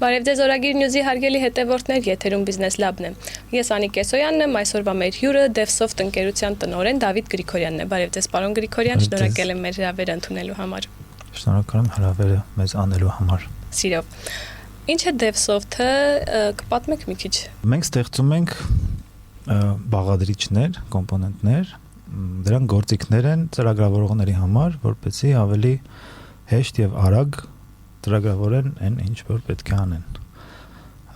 Բարև ձեզ Օրագիր Նյուզի հարգելի հետևորդներ, եթերում Բիզնես Լաբն է։ Ես Անիկ Կեսոյանն եմ, այսօրվա մեր հյուրը DevSoft ընկերության տնօրեն Դավիթ Գրիգորյանն է։ Բարև ձեզ, պարոն Գրիգորյան, շնորհակալ եմ մեր հրավերը ընդունելու համար։ Շնորհակալ եմ հրավերը մեզ անելու համար։ Սիրով։ Ինչ է DevSoft-ը, կպատմեք մի քիչ։ Մենք ստեղծում ենք բաղադրիչներ, կոմպոնենտներ, դրանք գործիքներ են ծրագրավորողների համար, որպեսզի ավելի հեշտ եւ արագ ծրագրավորեն այն ինչ որ պետք է անեն։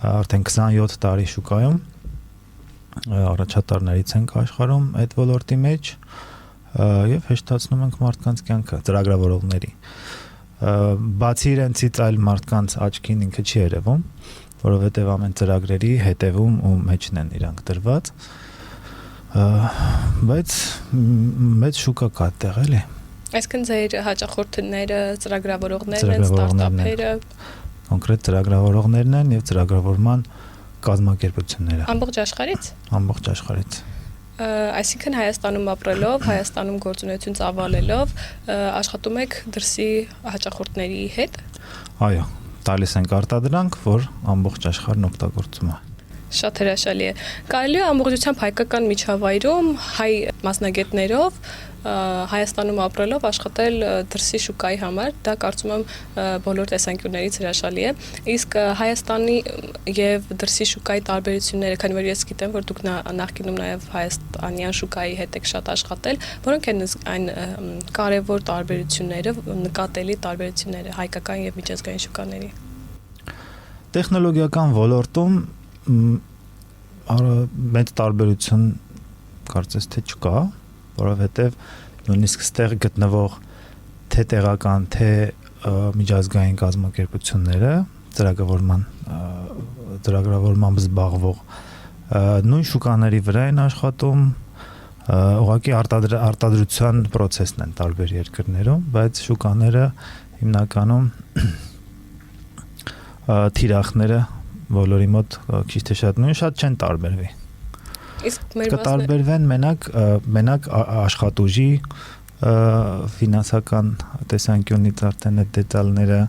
Արդեն 27 տարի շուկայում առաջատարներից ենք աշխարհում այդ ոլորտի մեջ եւ հեշտացնում ենք մարդկանց կյանքը ծրագրավորողների։ Բացի իրենցից այլ մարդկանց աչքին ինքը չի երևում, որովհետեւ ամեն ծրագրերի հետևում ու մեջն են իրանք դրված։ Բայց մեծ շուկա կա այդտեղ էլի։ Այսինքն ձեր հաճախորդները ծրագրավորողներն են, ստարտափերը, կոնկրետ ծրագրավորողներն են եւ ծրագրավորման կազմակերպությունները։ Ամբողջ աշխարհից։ Ամբողջ աշխարհից։ Այսինքն Հայաստանում ապրելով, Հայաստանում գործունեություն ծավալելով, աշխատում եք դրսի հաճախորդների հետ։ Այո, տալիս ենք արտադրանք, որ ամբողջ աշխարհն օգտագործում է։ Շատ հրաշալի է։ Կարելի է ամբողջությամբ հայկական միջավայրում հայ մասնագետներով Հայաստանում ապրելով աշխատել դրսի շուկայի համար, դա կարծում եմ բոլոր տեսանկյուններից հրաշալի է։ Իսկ Հայաստանի եւ դրսի շուկայի տարբերությունները, քանի որ ես գիտեմ, որ դուք նախկինում նաեւ հայաստանյան շուկայի հետ եք շատ աշխատել, որոնք են այն կարևոր տարբերությունները, նկատելի տարբերությունները հայկական եւ միջազգային շուկաների։ Տեխնոլոգիական ոլորտում մեծ տարբերություն կարծես թե չկա, որովհետև նույնիսկ ստեղ գտնվող թե տեղական, թե միջազգային կազմակերպությունները ծրագրավորմամբ զբաղվող նույն շուկաների վրա են աշխատում, ուղղակի արտադրության process-ն են տարբեր երկրներում, բայց շուկաները հիմնականում թիրախները բոլորի մոտ քիչ թե շատ նույն շատ չեն տարբերվի։ Իսկ մեր կտարբերվեն մենակ աշխատուժի ֆինանսական տեսանկյունից արդեն այդ դետալները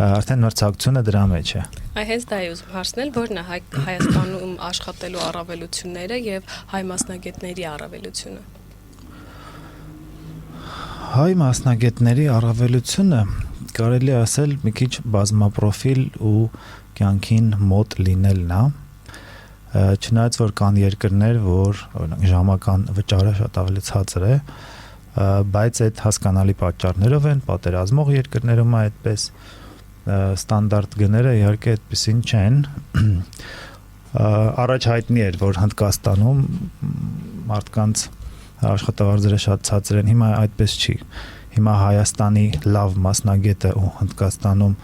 արդեն մրցակցությունը դրա մեջ է։ Այ հենց դա է ուզում հարցնել, որն է Հայաստանում աշխատելու առավելությունները եւ հայ մասնագետների առավելությունը։ Հայ մասնագետների առավելությունը կարելի ասել մի քիչ բազմապրոֆիլ ու կյանքին մոտ լինելն է։ Չնայած որ կան երկրներ, որ օրինակ ժամական վճարը շատ ավելի ցածր է, բայց այդ հասկանալի պատճառներով են, պատերազմող երկրներում է այդպես ստանդարտ գները իհարկե այդպեսին չեն։ Առաջ հայտնի էր, որ Հնդկաստանում մարդկանց աշխատավարձերը շատ ցածր են, հիմա այդպես չի։ Հիմա Հայաստանի լավ մասնագետը ու Հնդկաստանում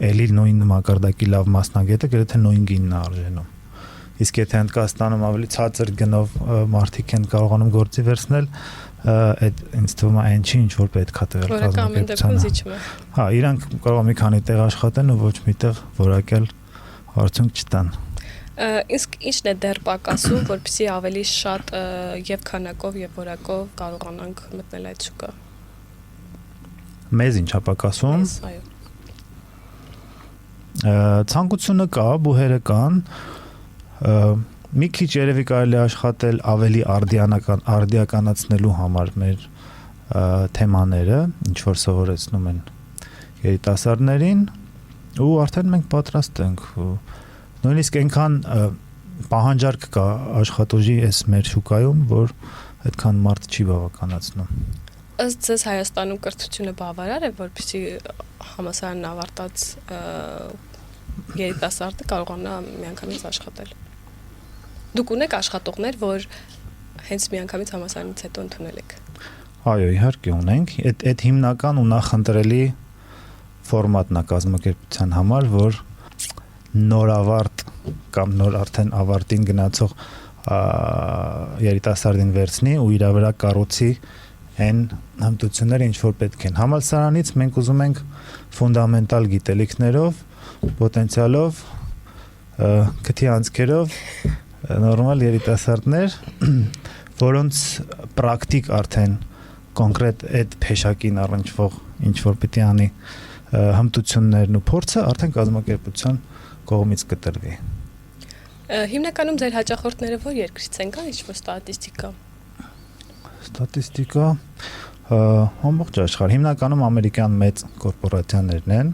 էլի նույն մակարդակի լավ մասնագետը գրեթե նույն գինն է արժենում։ Իսկ եթե Հնդկաստանում ավելի ցածր գնով մարդիկ են կարողանում գործի վերցնել, այդ ինձ թվում է այն չի, ինչ որ պետք է տվել կազմակերպությանը։ Հա, իրանք կարող է մի քանի տեղ աշխատեն ու ոչ միտեղ որակյալ արդյունք չտան։ Իսկ ի՞նչն է դեռ պակասում, որպեսզի ավելի շատ եւ քանակով եւ որակով կարողանանք մտնել այդ շուկա։ Մեզ ինչ է պակասում։ Այո։ Ցանկությունը կա, բուհերը կան, մի քիչ երևի կարելի աշխատել ավելի արդիականացնելու համար մեր թեմաները, ինչ որ սովորեցնում են երիտասարդներին ու արդեն մենք պատրաստ ենք նույնիսկ այնքան պահանջարկ կա աշխատուժի այս մեր շուկայում, որ այդքան մարդ չի բավականացնում։ Ըստ ձեզ Հայաստանում կրթությունը բավարար է, որպեսզի համալսարանն ավարտած երիտասարդը կարողանա միանգամից աշխատել։ Դուք ունեք աշխատողներ, որ հենց միանգամից համալսարանից հետո ընդունել եք։ Այո, իհարկե ունենք։ Այդ հիմնական ու նախընտրելի ֆորմատն է կազմակերպության համար, որ նորավարտ կամ նոր արդեն ավարտին գնացող երիտասարդին վերցնի ու իր վրա կառուցի այն հմտությունները, ինչ որ պետք են։ Համալսարանից մենք ուզում ենք ֆունդամենտալ գիտելիքներով, պոտենցիալով, քթի անցքերով նորմալ երիտասարդներ, որոնց պրակտիկ արդեն կոնկրետ այդ փեշակին առնչվող ինչ որ պիտի անի հմտություններն ու փորձը արդեն կազմակերպության կողմից կտրվի։ Հիմնականում ձեր հաճախորդները որ երկրից են, կա ինչ-որ Ստատիստիկա ամբողջ աշխարհ, հիմնականում ամերիկյան մեծ կորպորացիաներն են,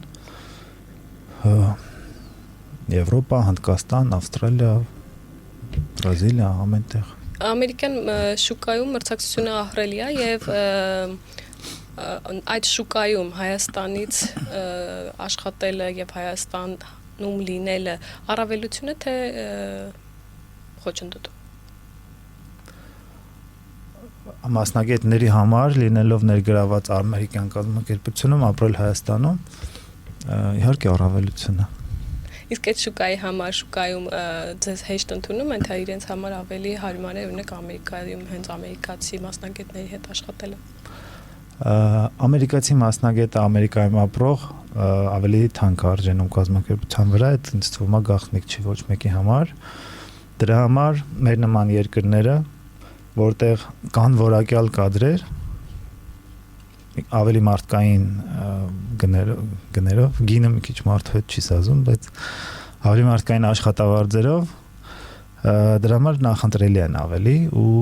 Եվրոպա, Հնդկաստան, Ավստրալիա, Բրազիլիա, ամենտեղ։ Ամերիկյան շուկայում մրցակցությունը ահռելի է եւ այդ շուկայում Հայաստանից աշխատելը եւ Հայաստանում լինելը առավելություն է թե խոչընդոտ։ Մասնագետների համար լինելով ներգրաված ամերիկյան կազմակերպությունում ապրել Հայաստանում իհարկե առավելություն է։ Իսկ այդ շուկայի համար շուկայում ձեզ հեշտ ընդունում են, թե իրենց համար ավելի հարմար է օրինակ Ամերիկայում հենց ամերիկացի մասնագետների հետ աշխատելը։ Ամերիկացի մասնագետը Ամերիկայում ապրող ավելի թանկ արժենում կազմակերպության վրա, այդ ինձ թվում է գաղտնիք չի ոչ մեկի համար։ Դրա համար մեր նման երկրները, որտեղ կան որակյալ կադրեր, ավելի մարդկային գներով, գինը մի քիչ մարդու հետ չի սազում, բայց ավելի մարդկային աշխատավարձերով դրա համար նախընտրելի են ավելի ու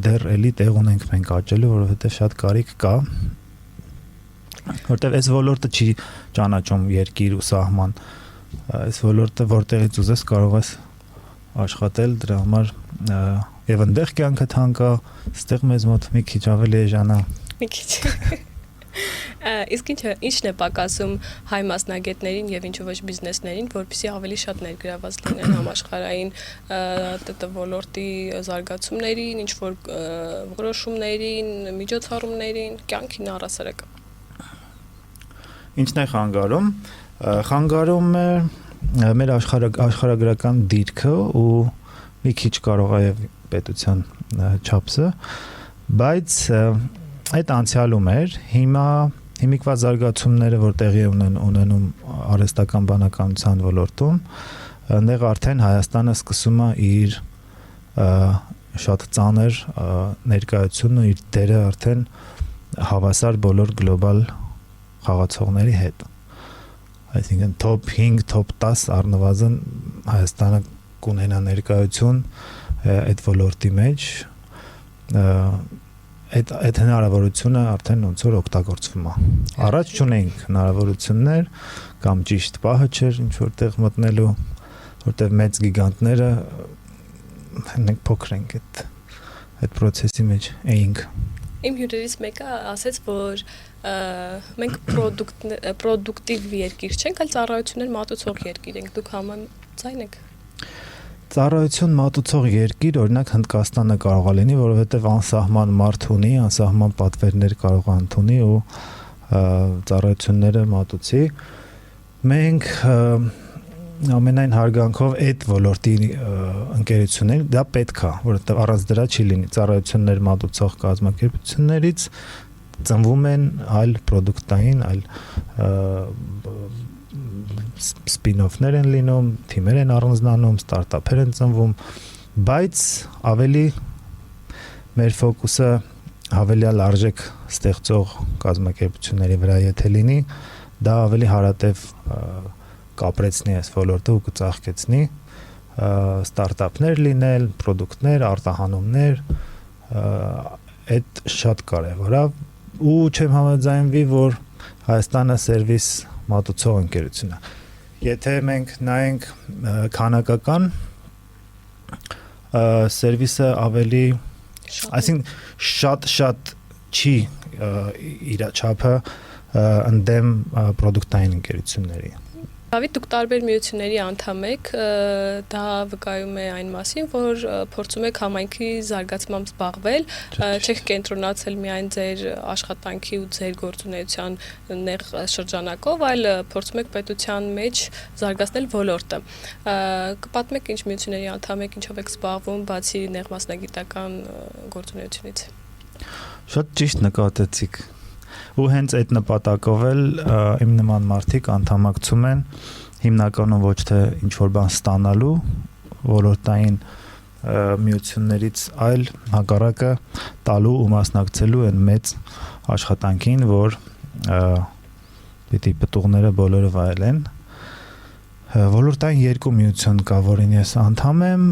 դեռ էլի տեղ ունենք մենք աճելու, որովհետև շատ կարիք կա, որտեղ այս ոլորտը չի ճանաչում երկիր ու սահման, այս ոլորտը որտեղից ուզես կարող ես աշխատել, դրա համար եւ այնտեղ կյանքը թանկ է, այստեղ մեզ մոտ մի քիչ ավելի էժան է։ Մի քիչ։ Իսկ ինչն է պակասում հայ մասնագետներին եւ ինչու ոչ բիզնեսներին, որպեսզի ավելի շատ ներգրաված լինեն համաշխարհային ոլորտի զարգացումներին, ինչ որ որոշումներին, միջոցառումներին, կյանքին առասարակ։ Ինչն է խանգարում։ Խանգարում է մեր աշխարհագրական դիրքը ու մի քիչ կարող է եւ պետության չափսը, բայց այդ անցյալում էր, հիմիկվա զարգացումները, որ տեղի ունենում արհեստական բանականության ոլորտում, այնտեղ արդեն Հայաստանը սկսում է իր շատ ծանր ներկայությունն ու իր դերը արդեն հավասար բոլոր գլոբալ խաղացողների հետ։ Այսինքն top 5, top 10 առնվազն Հայաստանը կունենա ներկայություն այդ ոլորտի մեջ, այդ հնարավորությունը արդեն ոնց որ օգտագործվում է։ Առաջ չունեինք հնարավորություններ կամ ճիշտ պահը չէր ինչ որտեղ մտնելու, որտեղ մեծ գիգանտները մենք փոքր ենք այդ process-ի մեջ էինք։ Իմ հյուրերից մեկը ասաց, որ մենք պրոդուկտիվ երկիր չենք, այլ ծառայություններ մատուցող երկիր ենք։ Դուք համաձայն եք։ Ծառայություն մատուցող երկիր, օրինակ Հնդկաստանը կարող է լինի, որովհետև անսահման մարդ ունի, անսահման պատվերներ կարող է ընդունի ու ծառայությունները մատուցի։ Մենք ամենայն հարգանքով այդ ոլորտի ընկերություններ դա պետք է, որովհետև առանց դրա չի լինի ծառայություններ մատուցող կազմակերպություններից ծնվում են այլ պրոդուկտային, այլ spin-off-ներ են լինում, թիմեր են առանձնանում, ստարտափեր են ծնվում, բայց ավելի մեր ֆոկուսը հավելյալ արժեք ստեղծող կազմակերպությունների վրա եթե լինի, դա ավելի հարատև կապրեցնի այս ոլորտը ու կծաղկեցնի, ստարտափներ լինել, պրոդուկտներ, արտահանումներ, այդ շատ կարևոր է ու չեմ համաձայնվի, որ Հայաստանը սերվիս մատուցող ընկերություն է։ Եթե մենք նայենք քանակական սերվիսը ավելի, այսինքն շատ չի իր չափը ընդդեմ պրոդուկտային ընկերությունների։ Դավիթ, դուք տարբեր միությունների անդամ եք, դա վկայում է այն մասին, որ փորձում եք համայնքի զարգացմամբ զբաղվել, չեք կենտրոնացել միայն ձեր աշխատանքի ու ձեր գործունեության նեղ շրջանակով, այլ փորձում եք պետության մեջ զարգացնել ոլորտը։ Կպատմեք ինչ միությունների անդամ եք, ինչով եք զբաղվում, բացի նեղ մասնագիտական գործունեությունից։ Շատ ճիշտ նկատեցիք։ Ու հենց այդ նպատակով էլ իմ նման մարդիկ անդամակցում են հիմնականում ոչ թե ինչ-որ բան ստանալու ոլորտային միություններից, այլ հակառակը տալու ու մասնակցելու են մեծ աշխատանքին, որ պիտի պտուղները բոլորը վայելեն։ Ոլորտային երկու միություն կա, որին ես անդամ եմ,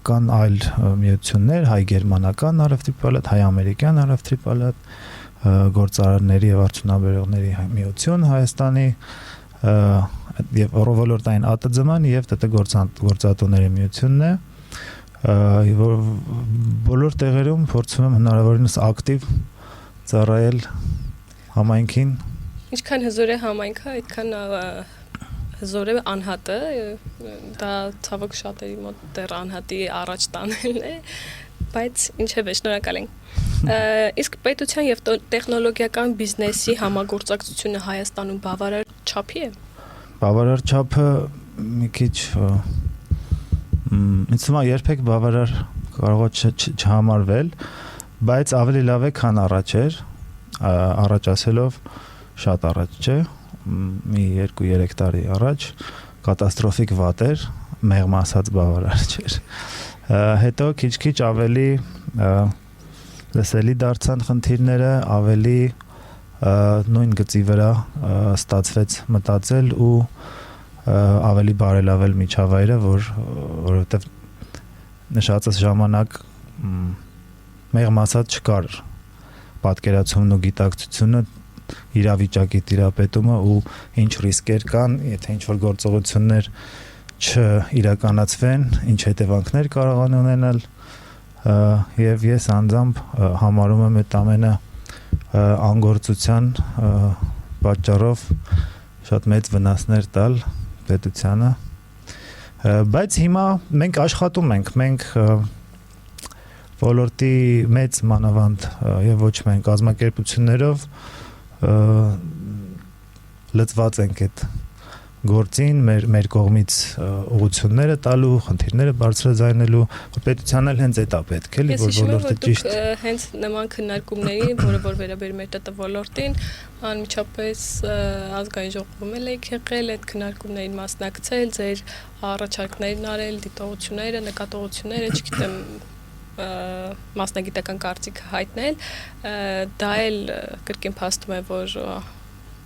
կան այլ միություններ, հայ-գերմանական առևտրի պալատ, հայ-ամերիկյան առևտրի պալատ, գործարարների եւ արդյունաբերողների միություն Հայաստանի եւ ոլորտային ԱՏԶՄ-ն եւ ՏՏ գործատուների միությունն է, որ բոլոր տեղերում փորձում եմ հնարավորինս ակտիվ ծառայել համայնքին։ Ինչքան հզոր է համայնքը, այդքան հզոր է անհատը, դա ցավոք շատերի մոտ դեռ անհատի առաջ տանելն է, բայց ինչևէ շնորհակալ ենք։ Իսկ պետության եւ տեխնոլոգիական բիզնեսի համագործակցությունը Հայաստանում բավարար չափի է։ Բավարար չափը մի քիչ ինձ թվում է երբեք բավարար կարող է չհամարվել, բայց ավելի լավ է, քան առաջ էր, առաջ ասելով շատ առաջ չէ, մի 2-3 տարի առաջ կատաստրոֆիկ վատ էր, մեղմ ասած բավարար չէր։ Հետո քիչ-քիչ ավելի լսելի դարձան խնդիրները, ավելի նույն գծի վրա ստացվեց մտածել ու ավելի բարելավել միջավայրը, որովհետև նշածս ժամանակ մեղմ ասած չկար պատկերացումն ու գիտակցությունը իրավիճակի տիրապետումը ու ինչ ռիսկեր կան, եթե ինչ-որ գործողություններ չիրականացվեն, ինչ հետևանքներ կարող են ունենալ, եւ ես անձամբ համարում եմ այդ ամենը անգործության պատճառով շատ մեծ վնասներ տալ պետությանը, բայց հիմա մենք աշխատում ենք, մենք ոլորտի մեծ մանավանդ եւ ոչ միայն կազմակերպություններով լծված ենք այդ գործին, մեր կողմից ուղղությունները տալու, խնդիրները բարձրաձայնելու, պետությանն էլ հենց դա պետք է, որ ոլորտը ճիշտ հենց նման քննարկումների, որը որ վերաբերում է ՏՏ ոլորտին, անմիջապես ազգային ժողովում եք եղել, այդ քննարկումներին մասնակցել, ձեր առաջարկներն արել, դիտողությունները, նկատողությունները, չգիտեմ մասնագիտական կարծիք հայտնել, դա էլ կրկին փաստում է, որ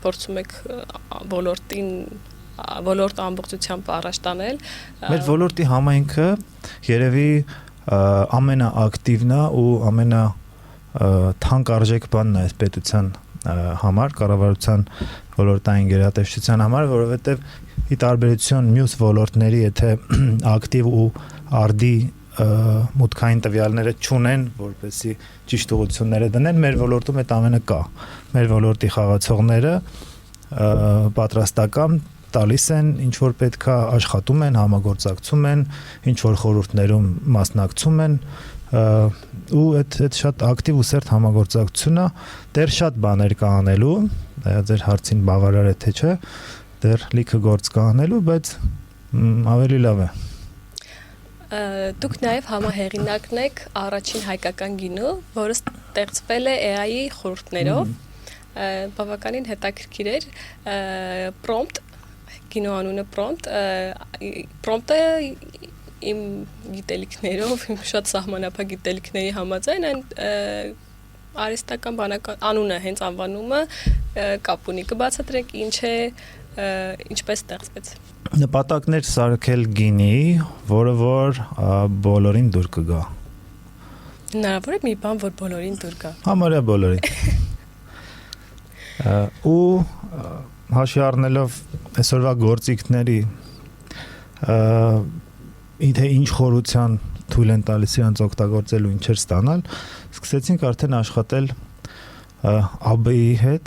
փորձում եք ոլորտը ամբողջությամբ առաջ տանել։ Մեր ոլորտի համայնքը երևի ամենաակտիվն է ու ամենաթանկարժեք բանն է այս պետության համար, կառավարության ոլորտային գերատեսչության համար, որովհետև ի տարբերություն մյուս ոլորտների, եթե ակտիվ ու արդի մուտքային տվյալները չունեն, որպեսզի ճիշտ ուղղությունները դնեն, մեր ոլորտում այդ ամենը կա։ Մեր ոլորտի խաղացողները պատրաստական տալիս են, ինչ որ պետքա, աշխատում են, համագործակցում են, ինչ որ խորհուրդներում մասնակցում են, ու այդ շատ ակտիվ ու սերտ համագործակցությունն է, դեռ շատ բաներ կա անելու, ձեր հարցին բավարար է թե չէ, դեռ լիքը գործ կա անելու, բայց ավելի լավ է։ Դուք նաև համահեղինակն եք առաջին հայկական գինու, որը ստեղծվել է AI-ի խորհուրդներով, բավականին հետաքրքիր էր, Prompt, գինու անունը Prompt-ը իմ գիտելիքներով, իմ շատ սահմանափակ գիտելիքների համաձայն, այն արհեստական բանական անունը, հենց անվանումը կապ ունի, կբացատրեք ինչ է, ինչպես ստեղծվեց։ Նպատակներ սարքել գինի, որը որ բոլորին դուր կգա։ Հնարավոր է մի բան, որ բոլորին դուր գա։ Համարյա բոլորին։ Ու հաշվի առնելով այսօրվա գործիքների թե ինչ խորության թույլ են տալիս իրանց օգտագործելու ինչեր ստանալ, սկսեցինք արդեն աշխատել ԱԲ-ի հետ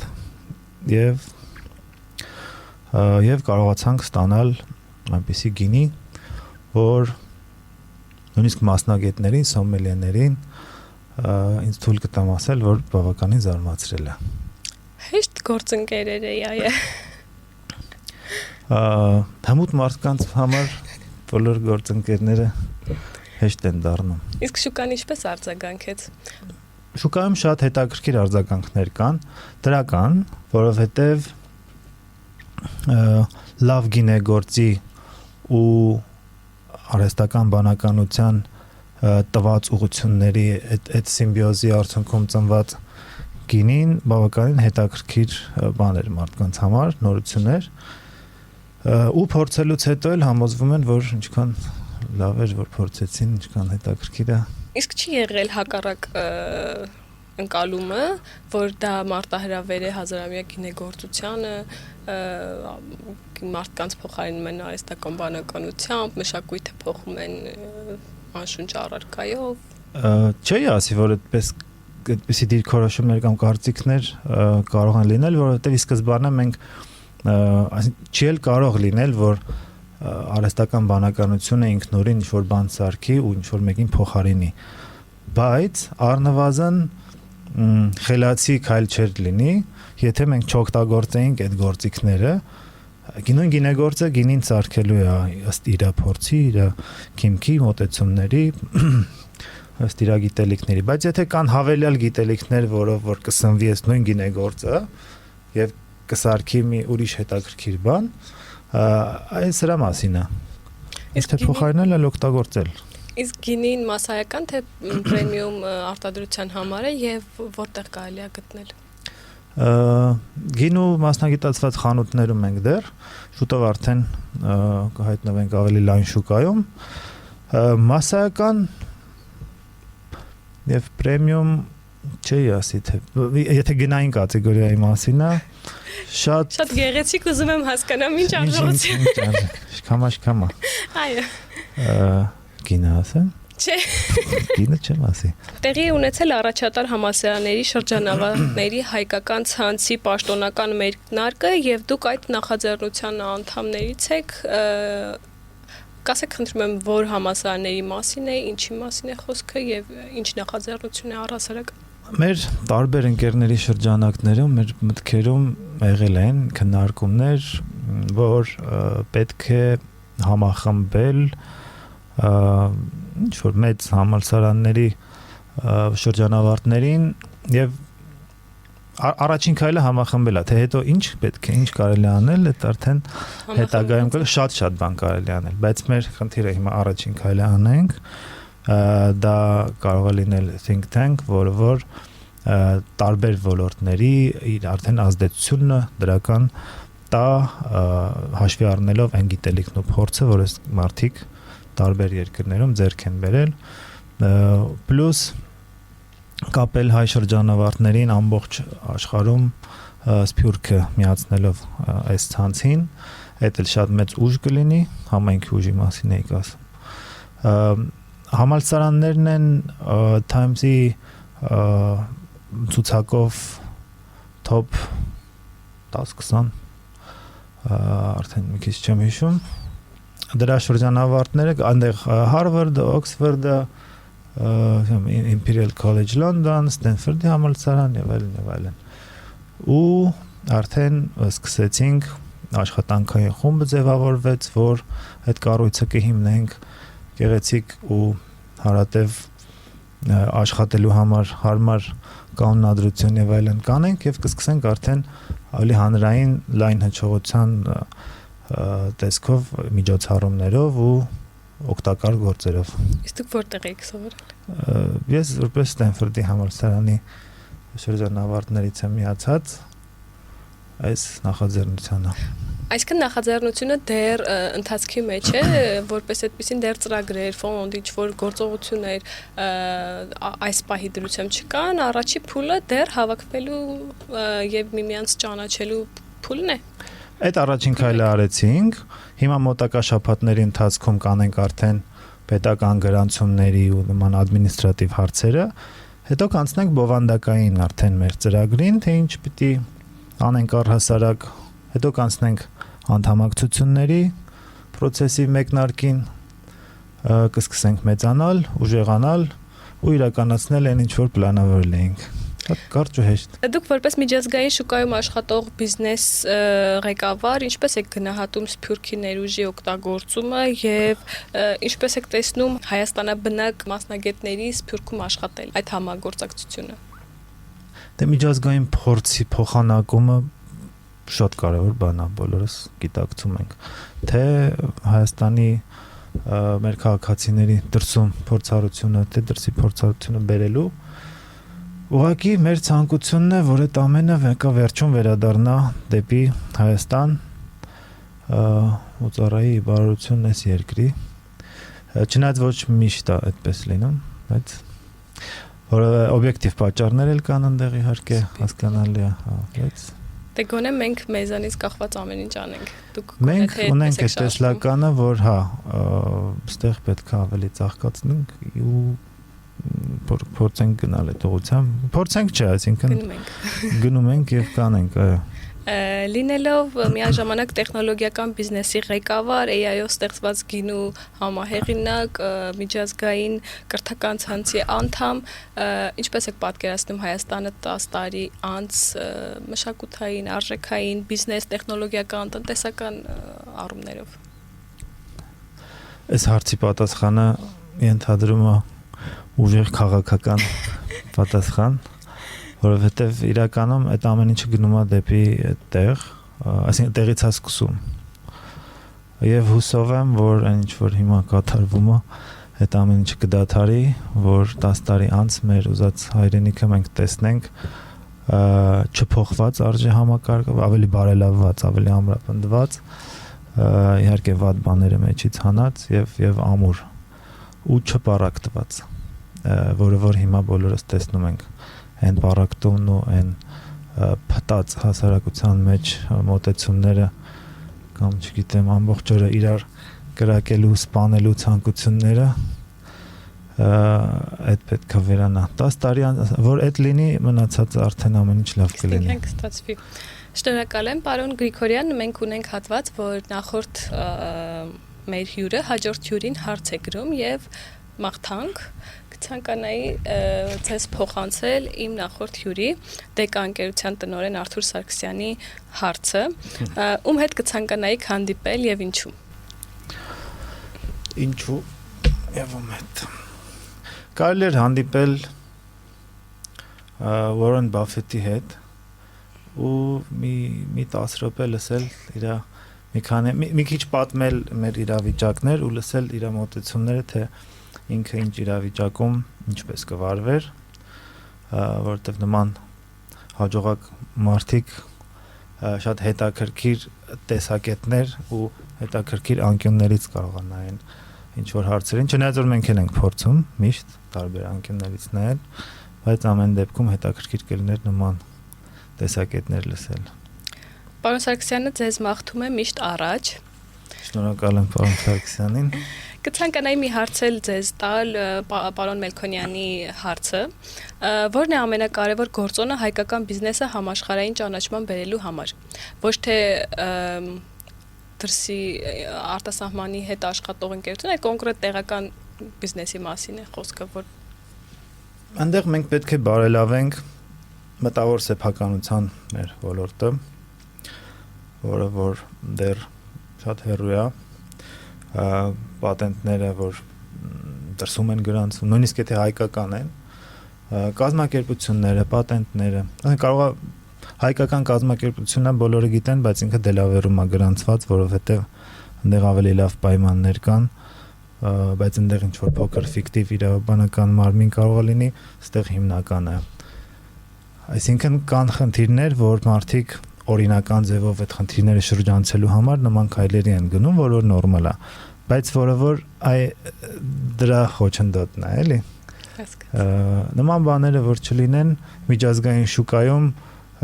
եւ կարողացանք ստանալ այնպիսի գինի, որ նույնիսկ մասնագետներին, սոմելիեներին ինձ թույլ կտամ ասել, որ բավականին զարմացրել է։ Հեշտ գործընկերեր է այ։ Հմուտ մարդկանց համար բոլոր գործընկերները հեշտ են դառնում։ Իսկ շուկան ինչպես արձագանքեց։ Շուկայում շատ հետաքրքիր արձագանքներ կան, դրական, որովհետև լավ գինեգործի ու արհեստական բանականության տված ուղղությունների այդ սիմբիոզի արդյունքում ծնված գինին բավականին հետաքրքիր բան էր մարդկանց համար, նորություններ, ու փորձելուց հետո էլ համոզվում են, որ ինչքան լավ էր, որ փորձեցին, ինչքան հետաքրքիր է։ Իսկ չի եղել հակառակ ընկալումը, որ դա մարտահրավեր է հազարամյա գինեգործությանը, մարդկանց փոխարինում են արհեստական բանականությամբ, մշակույթը փոխում են անշունչ առարկայով։ Չի ասի, որ այդպիսի դիրքորոշումներ կամ կարծիքներ կարող են լինել, որովհետև ի սկզբանե մենք չի էլ կարող լինել, որ արհեստական բանականությունը ինքնուրույն ինչ-որ բան սարքի ու ինչ-որ մեկին փոխարինի, բայց առնվազն խելացի քայլ չէր լինի, եթե մենք չօգտագործեինք այդ գործիքները, գինեգործը գինին սարքելու է ըստ իր փորձի, իր քիմքի մոտեցումների, ըստ իր գիտելիքների, բայց եթե կան հավելյալ գիտելիքներ, որով որ կսնվի այս նույն գինեգործը եւ կսարքի մի ուրիշ հետաքրքիր բան, այս սրա մասին է։ Իսկ փոխարինել էլ օգտագործել։ Իսկ գինին մասսայական թե պրեմիում արտադրության համար է եւ որտեղ կարելի է գտնել։ Գինու մասնագիտացված խանութներում ենք դեռ, շուտով արդեն կհայտնվենք ավելի լայն շուկայում։ Մասսայական եւ պրեմիում չի ասի թե եթե գնային կատեգորիայի մասին է, շատ գեղեցիկ ուզում եմ հասկանամ ինչ արժողություն։ Շքամա։ Այո։ Գինը ասեմ։ Չէ։ Գինը չեմ ասի։ Տեղի ունեցել առաջատար համալսարանների շրջանավարտների հայկական ցանցի պաշտոնական մեկնարկը եւ դուք այդ նախաձեռնության անդամներից եք, կասեք խնդրում եմ, որ համալսարանների մասին է, ինչի մասին է խոսքը եւ ինչ նախաձեռնություն է առհասարակ։ Մեր տարբեր ընկերների շրջանակներում մեր մտքերում եղել են քննարկումներ, որ պետք է համախմբել ինչ որ մեծ համալսարանների շրջանավարտներին եւ առաջին քայլը համախմբելա, թե հետո ինչ պետք է, ինչ կարելի անել, այդ արդեն հետագայում շատ բան կարելի անել, բայց մեր խնդիրը հիմա առաջին քայլը անենք, դա կարող է լինել think tank, որը որ տարբեր ոլորտների իր արդեն ազդեցությունը դրական տա հաշվի առնելով այն գիտելիքն ու փորձը, որ այս մարդիկ տարբեր երկրներում ձեռք են բերել, պլյուս կապել հայ շրջանավարտներին ամբողջ աշխարհում սփյուռքը միացնելով այս ցանցին, այդ էլ շատ մեծ ուժ կլինի, համայնքի ուժի մասին էի ասում։ Համալսարաններն են Times-ի ցուցակով top 10-20 արդեն մի քիչ չեմ հիշում, դրա շրջանավարտները այնտեղ Harvard, Oxford, Imperial College London, Stanford-ի համալսարան եւ այլն։ Ու արդեն սկսեցինք աշխատանքային խումբը ձևավորվեց, որ այդ կառույցը կհիմնենք գեղեցիկ ու հարատև աշխատելու համար հարմար կանոնադրություն եւ այլն կանենք եւ կսկսենք արդեն ավելի հանրային լայն հնչողության տեսքով միջոցառումներով ու օգտակար գործերով։ Իսկ դուք որտեղ եք սովորել։ Ես որպես Ստենֆորդի համալսարանի շրջանավարտներից եմ միացած այս նախաձեռնությանը։ Այսինքն նախաձեռնությունը դեռ ընթացքի մեջ է, որպես այդպեսին դեռ ծրագրեր, ֆոնդ, ինչ-որ գործողություններ այս պահի դրությամբ չկան, առաջի փուլը դեռ հավաքվելու եւ միմյանց ճանաչելու փուլն է։ Այդ առաջին քայլը արեցինք, հիմա մոտակա շաբաթների ընթացքում կանենք արդեն պետական գրանցումների ու նման ադմինիստրատիվ հարցերը, հետո կանցնենք բովանդակային արդեն մեր ծրագրին, թե ինչ պիտի անենք առհասարակ, հետո կանցնենք անդամակցությունների process-ի մեկնարկին, կսկսենք մեծանալ, ուժեղանալ ու իրականացնել այն ինչ որ պլանավորել էինք։ Կարճ ու հեշտ։ Դուք որպես միջազգային շուկայում աշխատող բիզնես ղեկավար, ինչպես եք գնահատում սփյուռքի ներուժի օգտագործումը եւ ինչպես եք տեսնում հայաստանաբնակ մասնագետների սփյուռքում աշխատել այդ համագործակցությունը։ Դե միջազգային փորձի փոխանակումը շատ կարևոր բան է, բոլորս գիտակցում ենք, թե Հայաստանի մեր քաղաքացիների դրսում փորձառությունը, թե դրսի փորձառությունը բերելու ուղղակի մեր ցանկությունն է, որ այդ ամենը վերջում վերադառնա դեպի Հայաստան, ու ծառայի բարօրությունն էս երկրի։ Չնայած ոչ միշտ է այդպես լինում, բայց որովհետեւ օբյեկտիվ պատճառներ էլ կան այնտեղ իհարկե հասկանալի է, բայց Դե գոնե մենք մեզանից կախված ամեն ինչ անենք։ Դուք մենք ունենք այդ տեսլականը, որ այստեղ պետք է ավելի ծաղկացնենք ու փորձենք գնալ այդ ուղղությամբ։ Փորձենք չէ, այսինքն գնում ենք եւ կանենք, այո։ Լինելով միաժամանակ տեխնոլոգիական բիզնեսի ղեկավար, AI-ով ստեղծված գինու համահեղինակ, միջազգային կրթական ցանցի անդամ, ինչպես եք պատկերացնում Հայաստանը 10 տարի անց մշակութային, արժեքային, բիզնես, տեխնոլոգիական, տնտեսական առումներով։ Այս հարցի պատասխանը ենթադրում է ուժեղ քաղաքական պատասխան, որովհետև իրականում այդ ամեն ինչը գնում է դեպի տեղ, այսինքն տեղից է սկսում։ Եվ հուսով եմ, որ այն ինչ որ հիմա կատարվում է, այդ ամեն ինչը կդադարի, որ 10 տարի անց մեր ուզած հայրենիքը մենք տեսնենք չփոխված արժե համակարգը, ավելի բարելավված, ավելի ամրապնդված, իհարկե վատ բաները մեջից հանած եւ ամուր ու չպարակտված, որը որ հիմա բոլորս տեսնում ենք այն պարակտումն ու այն փտած հասարակության մեջ մոտեցումները կամ չգիտեմ ամբողջ օրը իրար կրակելու, սպանելու ցանկությունները այդ պետք է վերանա 10 տարի որ այդ լինի մնացածը արդեն ամեն ինչ լավ կլինի։ Ստացվի։ Շնորհակալ եմ, պարոն Գրիգորյան, մենք ունենք հատված, որ նախորդ մեր հյուրը հաջորդ հյուրին հարց է գրում եւ մաղթանք ցանկանայի ցես փոխանցել իմ նախորդ հյուրի դեկա ընկերության տնօրեն Արթուր Սարգսյանի հարցը, ում հետ կցանկանայի հանդիպել եւ ինչու։ Ինչու եւ ում հետ։ Կարելի էր հանդիպել Warren Buffett-ի հետ ու մի 10 րոպե լսել իր մի քիչ պատմել մեր իրավիճակներ ու լսել իր մոտեցումները, թե ինքը ինչ իրավիճակում ինչպես կվարվեր, որովհետև նման հաջողակ մարդիկ շատ հետաքրքիր տեսակետներ ու հետաքրքիր անկյուններից կարող են նայեն ինչ որ հարցերին, չնայած որ մենք ենք փորձում միշտ տարբեր անկյուններից նայել, բայց ամեն դեպքում հետաքրքիր կլիներ նման տեսակետներ լսել։ Պարոն Սարգսյանը ձեզ մաղթում է միշտ առաջ։ Շնորհակալ եմ պարոն Սարգսյանին։ Կցանկանայի մի հարցել ձեզ տալ պարոն Մելքոնյանի հարցը, որն է ամենակարևոր գործոնը հայկական բիզնեսը համաշխարհային ճանաչման բերելու համար։ Ոչ թե դրսի արտասահմանի հետ աշխատող ընկերություն, այլ կոնկրետ տեղական բիզնեսի մասին է խոսքը, որ այնտեղ մենք պետք է բարելավենք մտավոր սեփականության մեր ոլորտը, որը որ դեռ շատ հեռու է, պատենտները, որ դրսում են գրանցվում, նույնիսկ եթե հայկական են, կազմակերպությունները, պատենտները, կարող է հայկական կազմակերպությունը բոլորը գիտեն, բայց ինքը Դելավերում է գրանցված, որովհետև այնտեղ ավելի լավ պայմաններ կան, բայց այնտեղ ինչ որ փոքր ֆիկտիվ իրավաբանական մարմին կարող է լինի, այստեղ հիմնականը։ Այսինքն կան խնդիրներ, որ մարդիկ օրինական ձևով այդ խնդիրները շրջանցելու համար նման քայլերի են գնում, որ նորմալ է, բայց որը որ դրա խոչընդոտն է, էլի։ Նման բաները որ չլինեն միջազգային շուկայում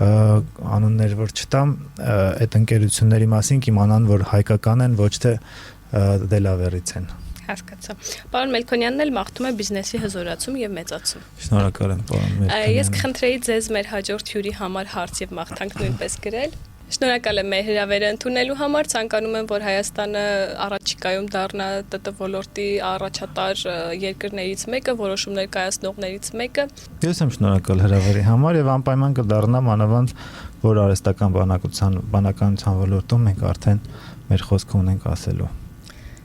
անուններ որ չտամ, այդ ընկերությունների մասին կիմանան, որ հայկական են, ոչ թե Դելավերից են։ Հասկացա։ Պարոն Մելքոնյանն էլ մաղթում է բիզնեսի հզորացում եւ մեծացում։ Շնորհակալ եմ, պարոն Մելքոնյան։ Ես կխնդրեի ձեզ մեր հաջորդ հյուրի համար հարց եւ մաղթանք նույնպես գրել։ Շնորհակալ եմ մեր հրավերը ընդունելու համար, ցանկանում եմ, որ Հայաստանը առաջիկայում դառնա ՏՏ ոլորտի առաջատար երկրներից մեկը, որոշումներ կայացնողներից մեկը։ Ես եմ շնորհակալ հրավերի համար եւ անպայման կդառնամ անավանդ, որ արհեստական բանականության ոլորտում մենք արդեն մեր խոսքը ունենք ասելու։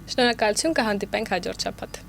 Շնորհակալություն, կհանդիպենք հաջորդ շաբաթ։